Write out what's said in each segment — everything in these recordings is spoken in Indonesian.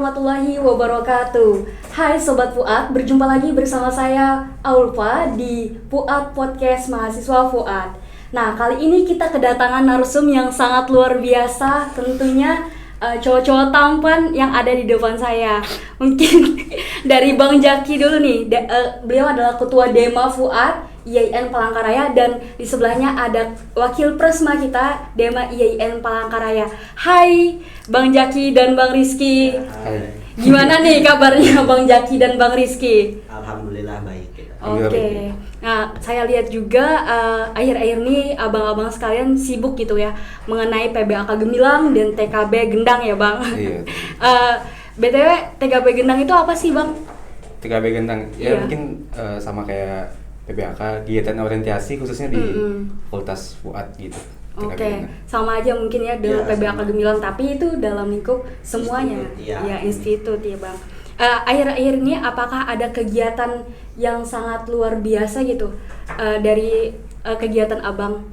warahmatullahi wabarakatuh. Hai Sobat Fuad, berjumpa lagi bersama saya Aulfa di Fuad Podcast Mahasiswa Fuad. Nah, kali ini kita kedatangan narsum yang sangat luar biasa, tentunya cowok-cowok tampan yang ada di depan saya. Mungkin dari Bang Jaki dulu nih, beliau adalah Ketua Dema Fuad IAIN Palangkaraya, dan di sebelahnya ada Wakil Presma kita Dema IAIN Palangkaraya. Hai Bang Jaki dan Bang Rizky. Hai. Gimana nih kabarnya Bang Jaki dan Bang Rizky? Alhamdulillah baik kita. Oke. Nah, saya lihat juga akhir-akhir ini abang-abang sekalian sibuk gitu ya mengenai PBAK Gemilang dan TKB Gendang ya Bang. Iya. BTW TKB Gendang itu apa sih Bang? TKB Gendang ya Iya. mungkin sama kayak PBAK, kegiatan orientasi khususnya di Fakultas Fuad gitu. TKB Oke, Gendang. sama aja mungkin ya dengan Iya, PBAK sama. Gemilang, tapi itu dalam lingkup semuanya. Institut, Ya, iya. institut ya Bang. Akhir-akhir ini apakah ada kegiatan yang sangat luar biasa gitu dari kegiatan Abang?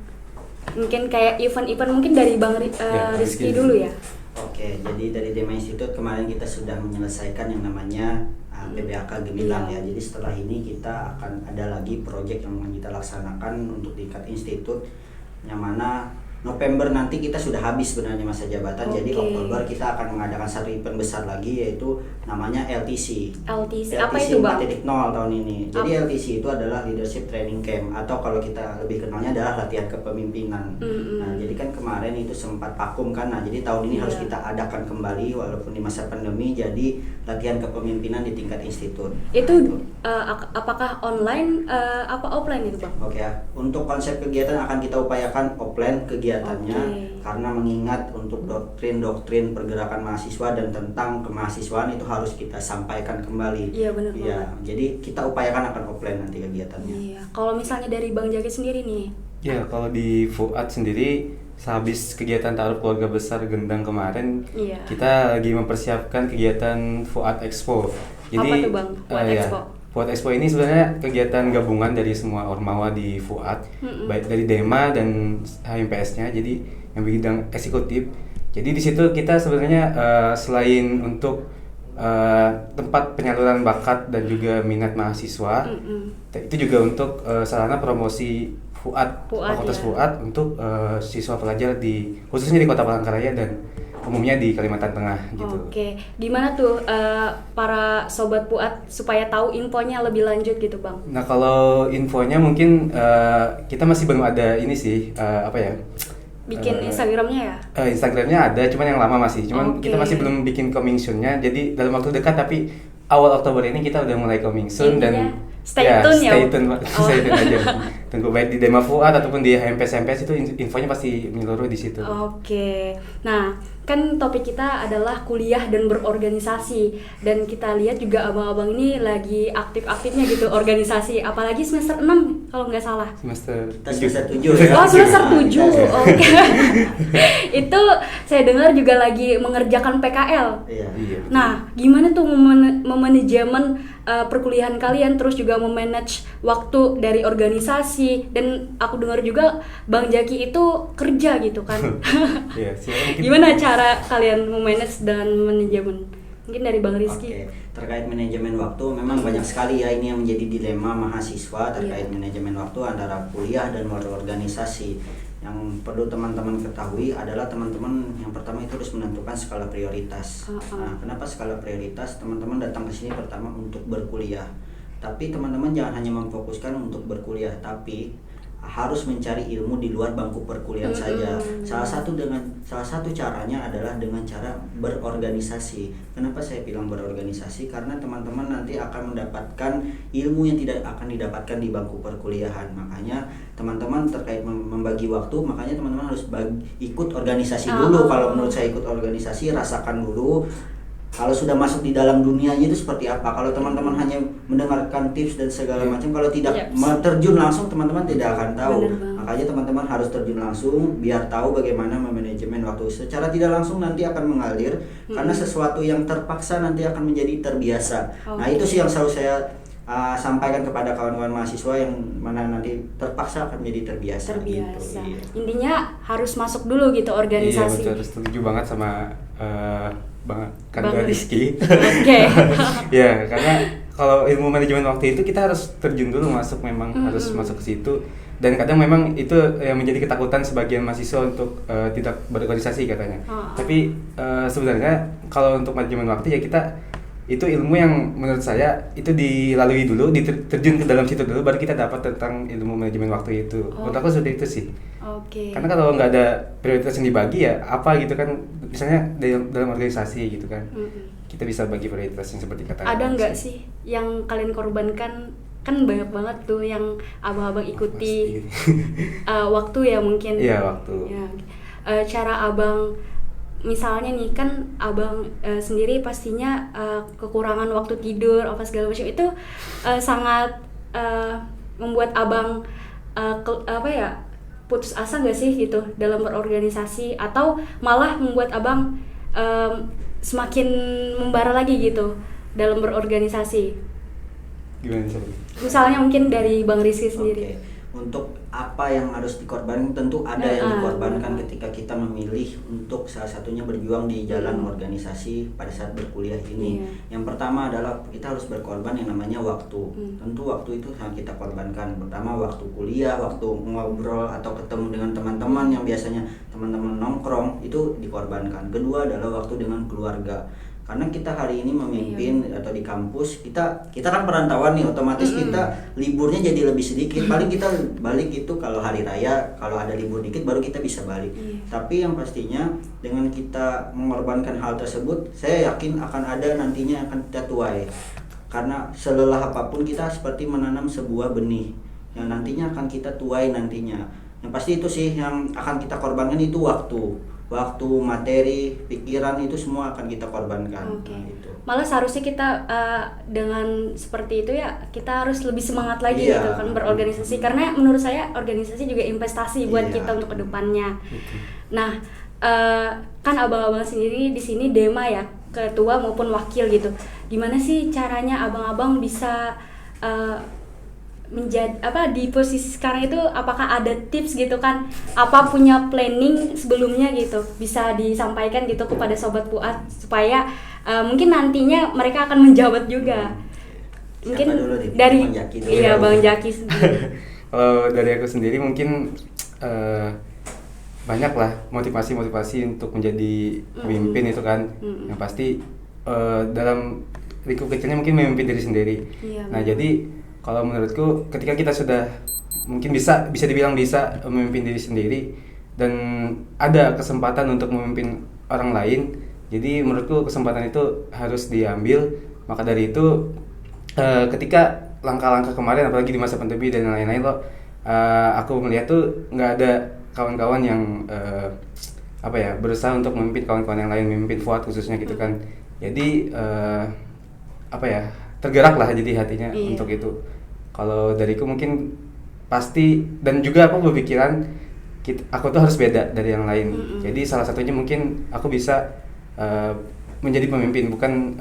Mungkin kayak event-event, mungkin dari Bang Rizky Rizky dulu ya. Oke, jadi dari Dema Institute kemarin kita sudah menyelesaikan yang namanya PBAK Gemilang ya. Jadi setelah ini kita akan ada lagi proyek yang kita laksanakan untuk tingkat institut, yang mana November nanti kita sudah habis sebenarnya masa jabatan. Jadi Oke. Oktober kita akan mengadakan satu event besar lagi, yaitu namanya LTC. LTC, apa itu Bang? 4.0 tahun ini. Jadi LTC itu adalah Leadership Training Camp, atau kalau kita lebih kenalnya adalah latihan kepemimpinan. Nah, jadi kan kemarin itu sempat vakum kan. Nah, jadi tahun ini harus Iya. kita adakan kembali walaupun di masa pandemi. Jadi latihan kepemimpinan di tingkat institut. Itu apakah online apa offline itu Bang? Oke ya. Untuk konsep kegiatan akan kita upayakan offline kegiatannya, Oke. karena mengingat untuk doktrin pergerakan mahasiswa dan tentang kemahasiswaan itu harus kita sampaikan kembali. Iya, benar Iya, banget. jadi kita upayakan akan offline nanti kegiatannya. Iya. Kalau misalnya dari Bang Jaki sendiri nih. Ya, kalau di Fuad sendiri sehabis kegiatan Taaruf Keluarga Besar Gendang kemarin, Iya. kita lagi mempersiapkan kegiatan Fuad Expo. Apa tuh, Bang, Fuad Expo? Fuad Expo ini sebenarnya kegiatan gabungan dari semua ormawa di Fuad, baik dari Dema dan HMPS-nya, jadi yang bidang eksekutif. Jadi di situ kita sebenarnya selain untuk tempat penyaluran bakat dan juga minat mahasiswa, itu juga untuk sarana promosi Fuad, Fakultas ya. Fuad untuk siswa pelajar di khususnya di Kota Palangkaraya dan umumnya di Kalimantan Tengah gitu. Oke, gimana tuh para sobat Fuad supaya tahu infonya lebih lanjut gitu Bang? Nah, kalau infonya mungkin kita masih belum ada ini sih, apa ya? Bikin Instagramnya ya? Instagramnya ada, cuman yang lama masih. Cuman Oke. kita masih belum bikin coming soon-nya. Jadi dalam waktu dekat, tapi awal Oktober ini kita udah mulai coming soon. Intinya, Dan stay tune ya? Stay tune, Oh. stay tune aja. Tunggu baik di Dema Fuad ataupun di HMPS itu infonya pasti menyeluruh di situ. Oke, nah kan topik kita adalah kuliah dan berorganisasi, dan kita lihat juga abang-abang ini lagi aktif-aktifnya gitu organisasi, apalagi semester 6 kalau nggak salah. Semester Kita semester 7 Oh, semester 7. Oke. Itu saya dengar juga lagi mengerjakan PKL. Iya. Iya. Nah, gimana tuh memanajemen perkuliahan kalian, terus juga memanage waktu dari organisasi, dan aku dengar juga Bang Jaki itu kerja gitu kan. Iya, silakan mungkin. Gimana cara kalian memanage dan manajemen? Mungkin dari Bang Rizky. Oke, terkait manajemen waktu memang banyak sekali ya ini yang menjadi dilema mahasiswa terkait manajemen waktu antara kuliah dan berorganisasi. Yang perlu teman-teman ketahui adalah teman-teman yang pertama itu harus menentukan skala prioritas. Nah, kenapa skala prioritas? Teman-teman datang ke sini pertama untuk berkuliah. Tapi teman-teman jangan hanya memfokuskan untuk berkuliah, tapi harus mencari ilmu di luar bangku perkuliahan saja. Salah satu caranya adalah dengan cara berorganisasi. Kenapa saya bilang berorganisasi? Karena teman-teman nanti akan mendapatkan ilmu yang tidak akan didapatkan di bangku perkuliahan. Makanya teman-teman terkait membagi waktu, makanya teman-teman harus ikut organisasi dulu. Kalau menurut saya ikut organisasi, rasakan dulu kalau sudah masuk di dalam dunianya itu seperti apa. Kalau teman-teman hanya mendengarkan tips dan segala macam, kalau tidak terjun langsung, teman-teman tidak akan tahu. Makanya teman-teman harus terjun langsung biar tahu bagaimana memanajemen waktu. Secara tidak langsung nanti akan mengalir, karena sesuatu yang terpaksa nanti akan menjadi terbiasa. Nah, itu sih yang selalu saya sampaikan kepada kawan-kawan mahasiswa yang mana nanti terpaksa akan menjadi terbiasa. Terbiasa. Gitu. Iya. Intinya harus masuk dulu gitu organisasi. Iya betul, setuju banget sama Bang Bang Rizky. Oke. Ya, karena kalau ilmu manajemen waktu itu kita harus terjun dulu masuk, memang harus masuk ke situ. Dan kadang memang itu yang menjadi ketakutan sebagian mahasiswa untuk tidak berorganisasi katanya. Tapi sebenarnya kalau untuk manajemen waktu ya kita itu ilmu yang menurut saya itu dilalui dulu, terjun ke dalam situ dulu, baru kita dapat tentang ilmu manajemen waktu itu. Menurut aku seperti itu sih. Oke. Karena kalau nggak ada prioritas yang dibagi ya apa gitu kan, misalnya dalam organisasi gitu kan, kita bisa bagi prioritas yang seperti kata. Ada nggak sih yang kalian korbankan? Kan banyak banget tuh yang abang-abang ikuti waktu ya mungkin. Iya, waktu. Ya. Cara abang, misalnya nih kan abang sendiri pastinya kekurangan waktu tidur apa segala macam itu sangat membuat abang putus asa nggak sih gitu dalam berorganisasi, atau malah membuat abang semakin membara lagi gitu dalam berorganisasi? Gimana sih? Misalnya mungkin dari Bang Rizky sendiri. Untuk apa yang harus dikorbankan, tentu ada yang dikorbankan ketika kita memilih untuk salah satunya berjuang di jalan organisasi pada saat berkuliah ini. Yang pertama adalah kita harus berkorban yang namanya waktu. Tentu waktu itu sangat kita korbankan. Pertama waktu kuliah, waktu ngobrol atau ketemu dengan teman-teman yang biasanya teman-teman nongkrong itu dikorbankan. Kedua adalah waktu dengan keluarga. Karena kita hari ini memimpin atau di kampus, kita kan perantauan nih, otomatis kita liburnya jadi lebih sedikit. Paling kita balik itu kalau hari raya, kalau ada libur dikit baru kita bisa balik. Tapi yang pastinya dengan kita mengorbankan hal tersebut, saya yakin akan ada nantinya akan kita tuai. Karena selelah apapun kita seperti menanam sebuah benih yang nantinya akan kita tuai nantinya. Yang pasti itu sih yang akan kita korbankan, itu waktu, materi, pikiran, itu semua akan kita korbankan. Nah, itu. Malah seharusnya kita dengan seperti itu ya kita harus lebih semangat lagi gitu kan berorganisasi, karena menurut saya organisasi juga investasi buat kita untuk kedepannya. Nah, kan abang-abang sendiri di sini Dema ya, ketua maupun wakil gitu. Gimana sih caranya abang-abang bisa menjadi di posisi sekarang itu? Apakah ada tips gitu kan, apa punya planning sebelumnya gitu, bisa disampaikan gitu kepada sobat Fuad supaya mungkin nantinya mereka akan menjabat juga. Mungkin dari Bang Jaki sendiri. Kalau dari aku sendiri mungkin banyak lah motivasi untuk menjadi pemimpin itu kan. Yang pasti dalam lingkup kecilnya mungkin memimpin diri sendiri. Nah, jadi kalau menurutku ketika kita sudah mungkin bisa dibilang bisa memimpin diri sendiri dan ada kesempatan untuk memimpin orang lain, jadi menurutku kesempatan itu harus diambil. Maka dari itu ketika langkah-langkah kemarin, apalagi di masa pandemi dan lain-lain aku melihat tuh nggak ada kawan-kawan yang berusaha untuk memimpin kawan-kawan yang lain, memimpin Fuad khususnya gitu kan. Jadi tergerak lah jadi hatinya untuk itu. Kalau dariku mungkin pasti, dan juga aku berpikiran aku tuh harus beda dari yang lain. Jadi salah satunya mungkin aku bisa menjadi pemimpin, bukan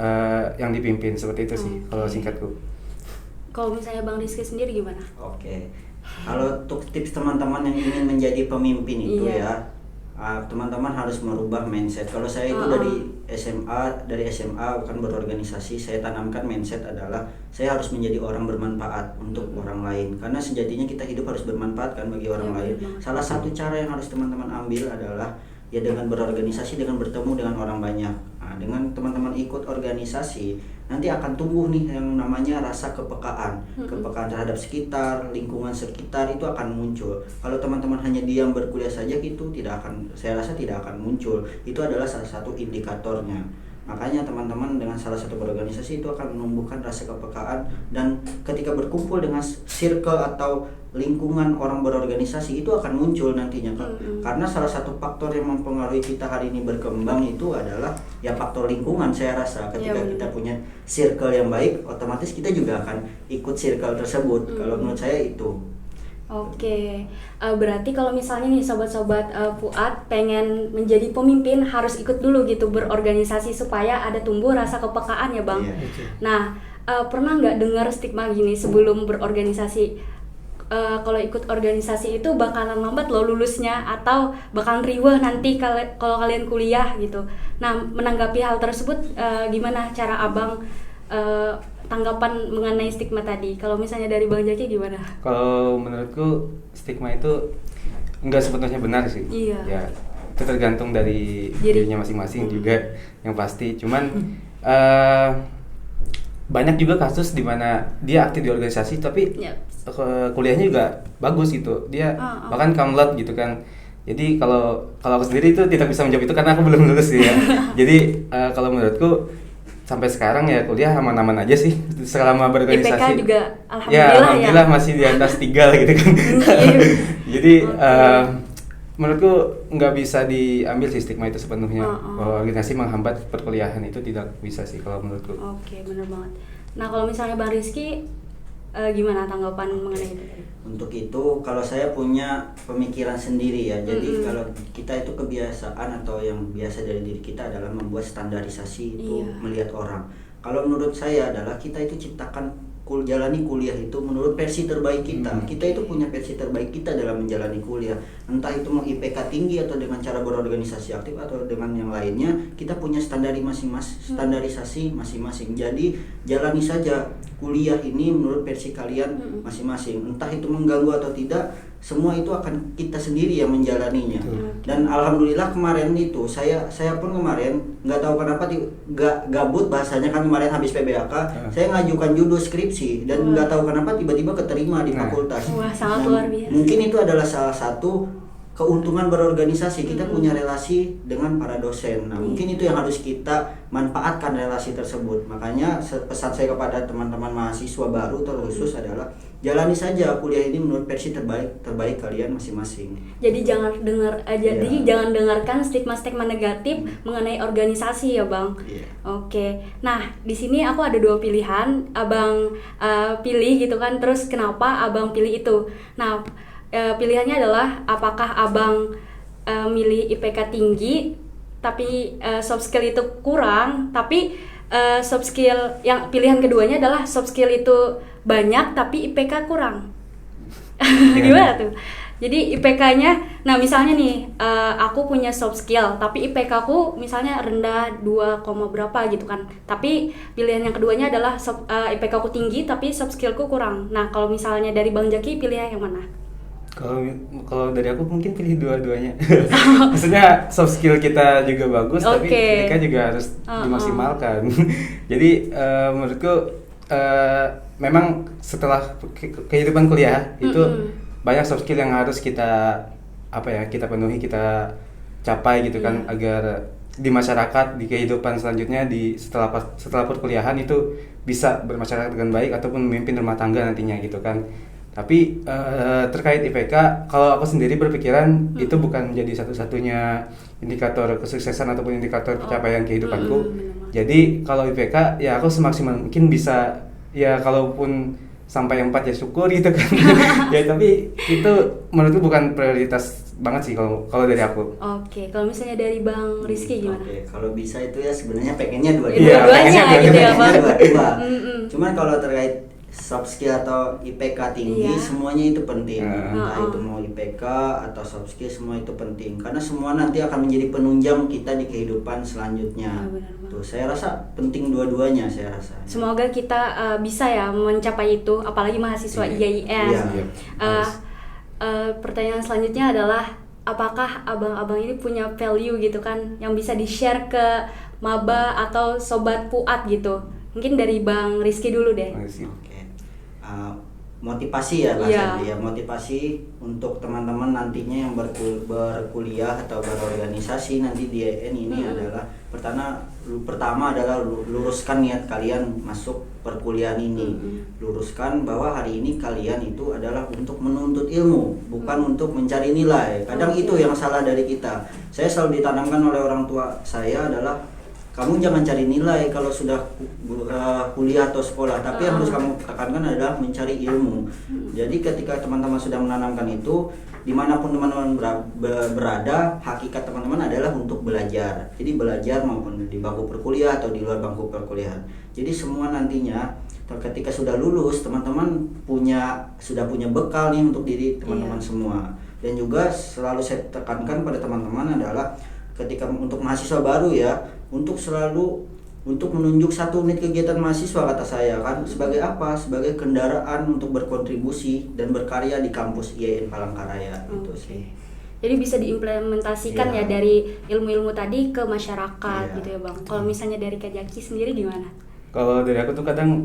yang dipimpin, seperti itu sih kalau singkatku. Kalau misalnya Bang Rizky sendiri gimana? Kalau untuk tips teman-teman yang ingin menjadi pemimpin itu teman-teman harus merubah mindset. Kalau saya itu dari SMA bukan berorganisasi, saya tanamkan mindset adalah saya harus menjadi orang bermanfaat untuk orang lain. Karena sejatinya kita hidup harus bermanfaat kan bagi orang lain. Salah satu cara yang harus teman-teman ambil adalah ya dengan berorganisasi, dengan bertemu dengan orang banyak. Nah, dengan teman-teman ikut organisasi, nanti akan tumbuh nih yang namanya rasa kepekaan. Kepekaan terhadap sekitar, lingkungan sekitar itu akan muncul. Kalau teman-teman hanya diam berkuliah saja gitu, saya rasa tidak akan muncul. Itu adalah salah satu indikatornya. Makanya teman-teman dengan salah satu berorganisasi itu akan menumbuhkan rasa kepekaan, dan ketika berkumpul dengan circle atau lingkungan orang berorganisasi itu akan muncul nantinya kan. Karena salah satu faktor yang mempengaruhi kita hari ini berkembang itu adalah ya faktor lingkungan. Saya rasa ketika kita punya circle yang baik, otomatis kita juga akan ikut circle tersebut. Kalau menurut saya itu. Berarti kalau misalnya nih sobat-sobat Fuad pengen menjadi pemimpin, harus ikut dulu gitu berorganisasi supaya ada tumbuh rasa kepekaan ya Bang. Nah, pernah nggak dengar stigma gini sebelum berorganisasi? Kalau ikut organisasi itu bakalan lambat loh lulusnya, atau bakalan riweh nanti kalau kalian kuliah gitu. Nah, menanggapi hal tersebut gimana cara abang tanggapan mengenai stigma tadi? Kalau misalnya dari Bang Jaki gimana? Kalau menurutku stigma itu nggak sepenuhnya benar sih. Iya. Ya, itu tergantung dari dirinya masing-masing juga yang pasti. Cuman banyak juga kasus di mana dia aktif di organisasi tapi kuliahnya juga bagus gitu. Dia bahkan kamlat gitu kan. Jadi kalau aku sendiri itu tidak bisa menjawab itu karena aku belum lulus ya. Jadi kalau menurutku sampai sekarang ya kuliah aman-aman aja sih selama berorganisasi. IPK juga alhamdulillah masih di atas 3 gitu kan. Jadi menurutku nggak bisa diambil sih stigma itu sepenuhnya bahwa organisasi menghambat perkuliahan, itu tidak bisa sih kalau menurutku. Oke, benar banget. Nah, kalau misalnya Bang Rizky gimana tanggapan mengenai itu? Untuk itu kalau saya punya pemikiran sendiri ya. Jadi kalau kita itu kebiasaan atau yang biasa dari diri kita adalah membuat standarisasi itu melihat orang. Kalau menurut saya adalah kita itu ciptakan jalani kuliah itu menurut versi terbaik kita. Kita itu punya versi terbaik kita dalam menjalani kuliah. Entah itu mau IPK tinggi atau dengan cara berorganisasi aktif atau dengan yang lainnya, kita punya standarisasi masing-masing. Jadi jalani saja kuliah ini menurut versi kalian masing-masing. Entah itu mengganggu atau tidak, semua itu akan kita sendiri yang menjalaninya. Dan alhamdulillah kemarin itu saya pun kemarin nggak tahu kenapa gabut bahasanya kan, kemarin habis PBAK saya ngajukan judul skripsi dan nggak tahu kenapa tiba-tiba keterima di fakultas. Wah, sangat luar biasa. Mungkin itu adalah salah satu keuntungan berorganisasi, kita punya relasi dengan para dosen. Nah, mungkin itu yang harus kita manfaatkan relasi tersebut. Makanya pesan saya kepada teman-teman mahasiswa baru terkhusus adalah jalani saja kuliah ini menurut versi terbaik kalian masing-masing. Jadi jangan dengarkan stigma-stigma negatif mengenai organisasi ya, Bang. Oke. Nah, di sini aku ada 2 pilihan, Abang pilih gitu kan. Terus kenapa Abang pilih itu? Nah, pilihannya adalah apakah Abang milih IPK tinggi tapi soft skill itu kurang, tapi soft skill yang pilihan keduanya adalah soft skill itu banyak tapi IPK kurang. Gimana tuh? Jadi IPK-nya, nah misalnya nih aku punya soft skill tapi IPK ku misalnya rendah 2, berapa gitu kan. Tapi pilihan yang keduanya adalah IPK ku tinggi tapi soft skill ku kurang. Nah, kalau misalnya dari Bang Jaki pilih yang mana? Kalau dari aku mungkin pilih dua-duanya. Maksudnya soft skill kita juga bagus, tapi mereka juga harus dimaksimalkan. Jadi menurutku memang setelah kehidupan kuliah itu banyak soft skill yang harus kita penuhi, kita capai gitu kan, agar di masyarakat, di kehidupan selanjutnya setelah perkuliahan itu bisa bermasyarakat dengan baik ataupun memimpin rumah tangga nantinya gitu kan. Tapi terkait IPK, kalau aku sendiri berpikiran itu bukan menjadi satu-satunya indikator kesuksesan ataupun indikator pencapaian kehidupanku. Jadi kalau IPK ya aku semaksimal mungkin bisa, ya kalaupun sampai 4 ya syukur gitu kan. Ya tapi itu menurutku bukan prioritas banget sih kalau dari aku. Oke, kalau misalnya dari Bang Rizky gimana? Oke, kalau bisa itu ya sebenarnya pengennya dua-duanya gitu ya, Bang. Cuman kalau terkait soft skill atau IPK tinggi, semuanya itu penting. Entah itu mau IPK atau soft skill, semua itu penting karena semua nanti akan menjadi penunjang kita di kehidupan selanjutnya. Tuh, saya rasa penting dua-duanya, saya rasa. Semoga kita bisa ya mencapai itu, apalagi mahasiswa IAIN. Pertanyaan selanjutnya adalah apakah abang-abang ini punya value gitu kan yang bisa di-share ke maba atau sobat puat gitu? Mungkin dari Bang Rizky dulu deh. Motivasi ya bahasanya, motivasi untuk teman-teman nantinya yang berkuliah atau berorganisasi nanti di IAIN ini adalah pertama adalah luruskan niat kalian masuk perkuliahan ini. Luruskan bahwa hari ini kalian itu adalah untuk menuntut ilmu, bukan untuk mencari nilai. Kadang itu yang salah dari kita. Saya selalu ditanamkan oleh orang tua saya adalah kamu jangan cari nilai kalau sudah kuliah atau sekolah, tapi yang harus kamu tekankan adalah mencari ilmu. Jadi ketika teman-teman sudah menanamkan itu, dimanapun teman-teman berada, hakikat teman-teman adalah untuk belajar. Jadi belajar maupun di bangku perkuliah atau di luar bangku perkuliahan. Jadi semua nantinya ketika sudah lulus teman-teman sudah punya bekal nih untuk diri teman-teman semua. Dan juga selalu saya tekankan pada teman-teman adalah ketika untuk mahasiswa baru ya, untuk menunjuk 1 unit kegiatan mahasiswa kata saya kan sebagai apa? Sebagai kendaraan untuk berkontribusi dan berkarya di kampus IAIN Palangkaraya gitu sih. Jadi bisa diimplementasikan ya dari ilmu-ilmu tadi ke masyarakat gitu ya Bang. Kalau misalnya dari Kak Jaki sendiri gimana? Kalau dari aku tuh kadang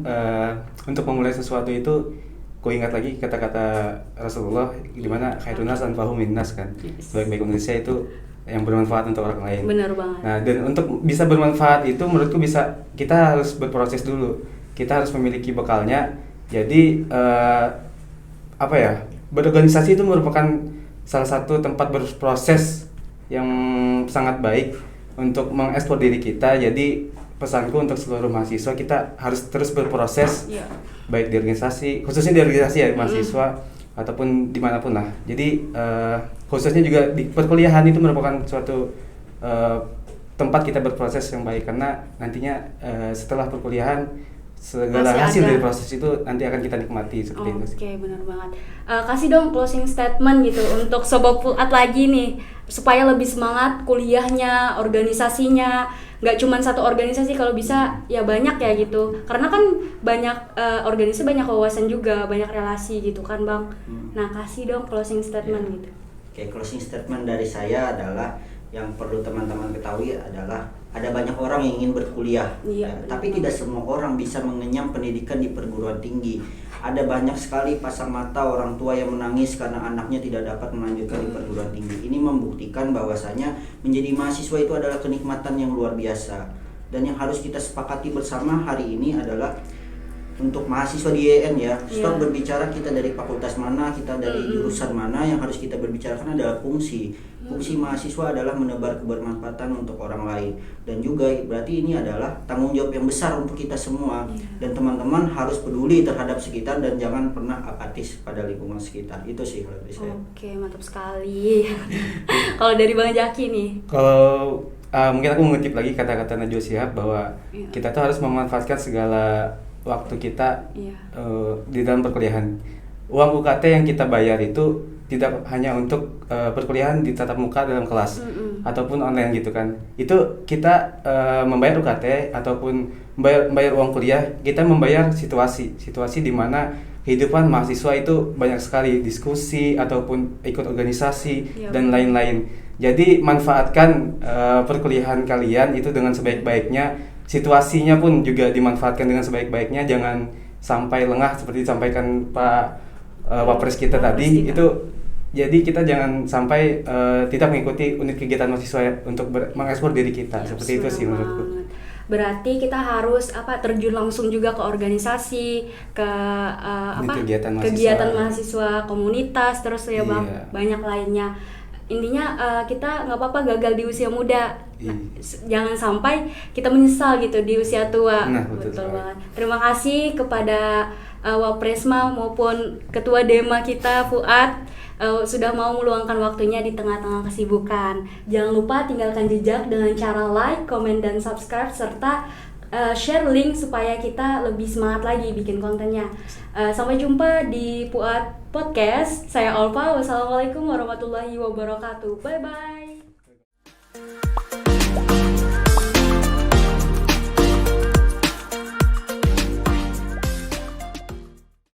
untuk memulai sesuatu itu ku ingat lagi kata-kata Rasulullah di mana khairun nas anfa'uhum linnas kan. Sebaik-baik manusia itu yang bermanfaat untuk orang lain. Benar banget. Nah, dan untuk bisa bermanfaat itu menurutku kita harus berproses dulu. Kita harus memiliki bekalnya. Jadi berorganisasi itu merupakan salah satu tempat berproses yang sangat baik untuk mengekspor diri kita. Jadi pesanku untuk seluruh mahasiswa, kita harus terus berproses baik di organisasi, khususnya di organisasi ya mahasiswa ataupun dimanapun lah. Jadi khususnya juga di perkuliahan itu merupakan suatu tempat kita berproses yang baik, karena nantinya setelah perkuliahan segala hasil dari proses itu nanti akan kita nikmati seperti itu. Oke, benar banget. Kasih dong closing statement gitu untuk Sobat Fuad lagi nih supaya lebih semangat kuliahnya, organisasinya. Nggak cuma satu organisasi, kalau bisa ya banyak ya gitu, karena kan banyak organisasi, banyak wawasan juga, banyak relasi gitu kan Bang. Nah kasih dong closing statement gitu. Oke, closing statement dari saya adalah yang perlu teman-teman ketahui adalah ada banyak orang yang ingin berkuliah, tapi tidak semua orang bisa mengenyam pendidikan di perguruan tinggi. Ada banyak sekali pasang mata orang tua yang menangis karena anaknya tidak dapat melanjutkan di perguruan tinggi. Ini membuktikan bahwasanya menjadi mahasiswa itu adalah kenikmatan yang luar biasa. Dan yang harus kita sepakati bersama hari ini adalah untuk mahasiswa di IAIN ya, stop berbicara kita dari fakultas mana, kita dari jurusan mana. Yang harus kita berbicarakan adalah fungsi. Fungsi mahasiswa adalah menebar kebermanfaatan untuk orang lain, dan juga berarti ini adalah tanggung jawab yang besar untuk kita semua. Dan teman-teman harus peduli terhadap sekitar dan jangan pernah apatis pada lingkungan sekitar. Itu sih kalau dari saya. Oke, mantap sekali. Kalau dari Bang Jaki nih? Kalau mungkin aku mengutip lagi kata-kata Najwa Shihab bahwa kita tuh harus memanfaatkan segala waktu kita di dalam perkuliahan. Uang UKT yang kita bayar itu tidak hanya untuk perkuliahan di tatap muka dalam kelas ataupun online gitu kan. Itu kita membayar UKT ataupun membayar uang kuliah, kita membayar situasi di mana kehidupan mahasiswa itu banyak sekali diskusi ataupun ikut organisasi dan lain-lain. Jadi manfaatkan perkuliahan kalian itu dengan sebaik-baiknya. Situasinya pun juga dimanfaatkan dengan sebaik-baiknya. Jangan sampai lengah seperti disampaikan Pak Wapres kita tadi. Itu jadi kita jangan sampai tidak mengikuti unit kegiatan mahasiswa untuk mengekspor diri kita. Seperti itu sih menurutku. Berarti kita harus terjun langsung juga ke organisasi, ke kegiatan mahasiswa, komunitas, terus ya Bang, banyak lainnya. Intinya kita nggak apa-apa gagal di usia muda. Jangan sampai kita menyesal gitu di usia tua. Betul banget. Terima kasih kepada Wapresma maupun Ketua Dema kita Fuad sudah mau meluangkan waktunya di tengah-tengah kesibukan. Jangan lupa tinggalkan jejak dengan cara like, komen, dan subscribe, serta share link supaya kita lebih semangat lagi bikin kontennya. Sampai jumpa di Fuad Podcast. Saya Alfa. Wassalamualaikum warahmatullahi wabarakatuh. Bye bye.